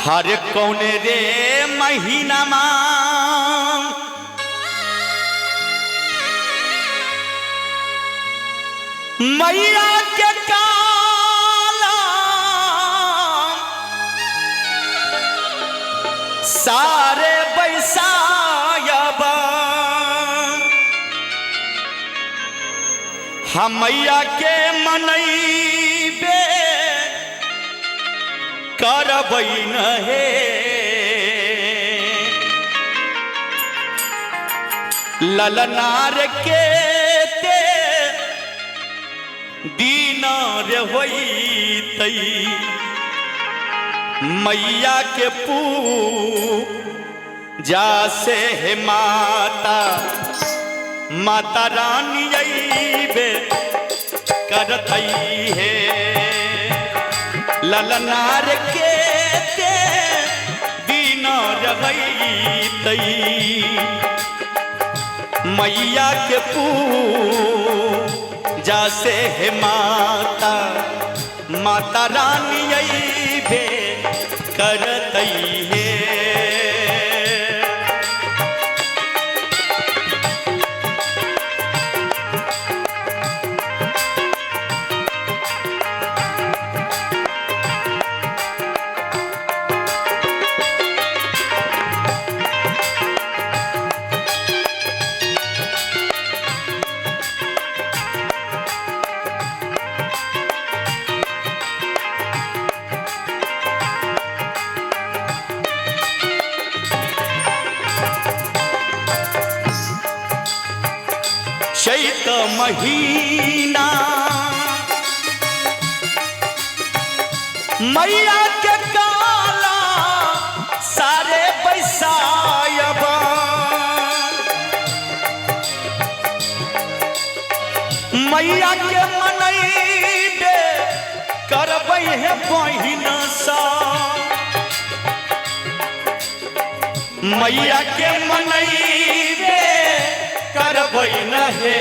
हर कौने रे महीना मैया के काला सारे बैसायबा हम मैया के मनैबे करबै नहे ललनार के ते दीनार होइतै मैया के पूजा से हे माता माता रानी अइबे करतै हे ललनार के ते दीनार होइतै मैया के पूजा से हे माता माता रानी अइबे करतै हे चैत महीना मैया के काला सारे बैसायबा मैया के मनैबे करबै हे बहिना सा मैया के मनैबे करबै नहे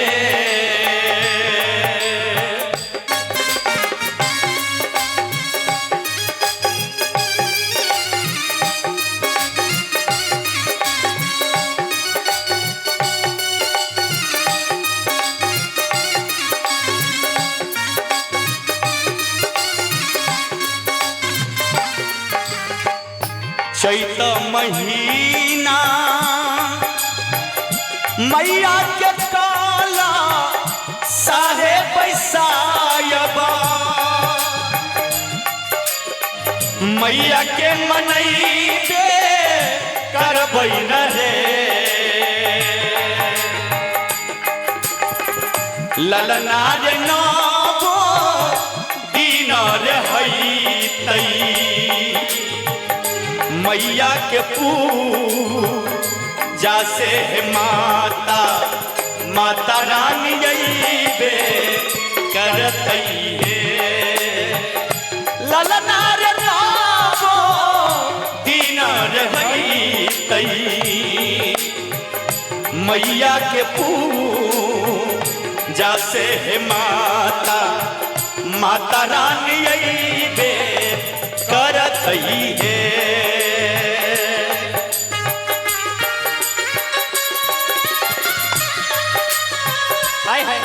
चैत महीना मैया के काला साहे बैसायबा मैया के मनैबे करबै नहे ललनार नावो दीनार होइतै मैया के पूजा से हे माता माता रानी अइबे करतै हे ललनार नावो दीनार होइतै मैया के पूजा से हे माता माता रानी अइबे करतै हे हाय हाय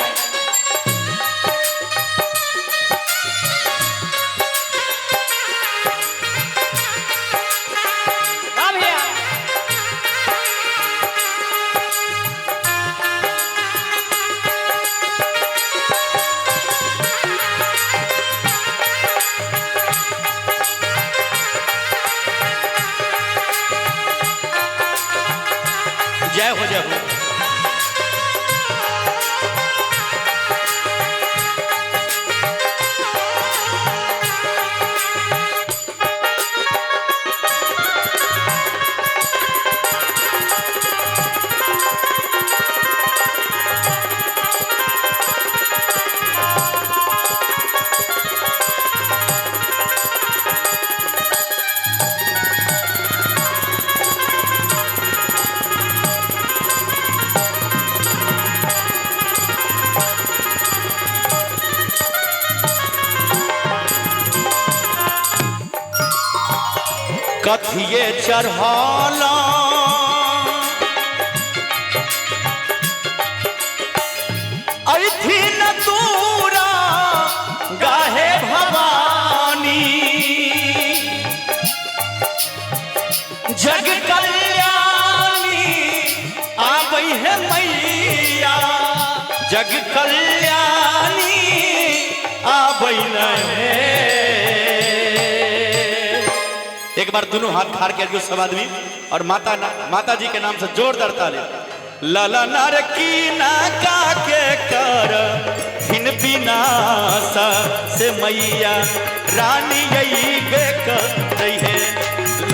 जय हो जय हो कथिए चढ़ाला ऐथी न दूरा गाहे भवानी जग कल्याणी आबै है मैया जग कल्याणी आबै है। एक बार दोनों हाथ खार के सब आदमी और माता जी के नाम से जोरदार ताली। लला नर की नाका के कर हिन विनाशा से मैया रानी यही बेक है।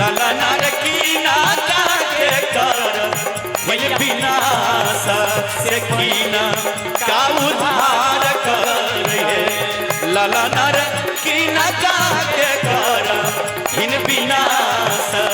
लला नर की नाका के कर हिन विनाशा से कीना का उद्धार कर है। लला नर की नाका के कर हिन विनाशा